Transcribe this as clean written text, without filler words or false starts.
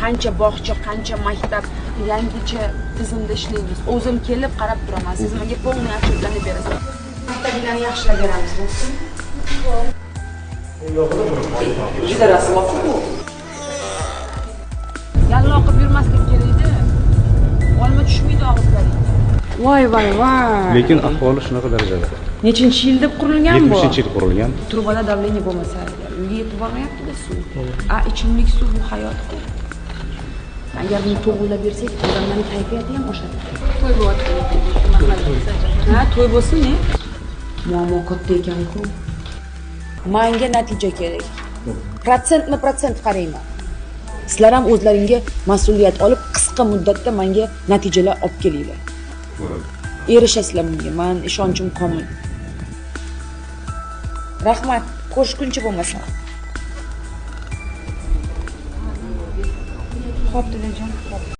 qancha bog'cha, qancha maktab yangicha tizimda ishlaymiz. O'zim kelib qarab turaman. Siz menga полный отчетlarni berasiz. Maktablarni yaxshilab beramiz, bo'lsin. Juda rasmotmi? Yallo qilib yurmaslik kerak-da. Olma tushmaydi og'izlaringga. Voy. Lekin ahvoli shunaqa darajada. Nechinchi yil deb qurilgan bu? 70-yil qurilgan. Trubada давление bo'lmasa, uyga yetib bormayapti-da suv. Ichimlik suv bu hayot-ku. Agar buni to'g'rilab bersak, odamlarning kayfiyati ham oshadi. To'y bo'lyapti. Ha, to'y bo'lsin-ne? Muammo katta ekan-ku. Menga natija kerak. Protsent qarayman. Sizlar ham o'zlaringga mas'uliyat olib, qisqa muddatda menga natijalar olib kelinglar. Erishasizlar bunga. Men ishonchim komil. Rahmat. Ko'rishguncha bo'lmasa. Xo'p, Dilajon.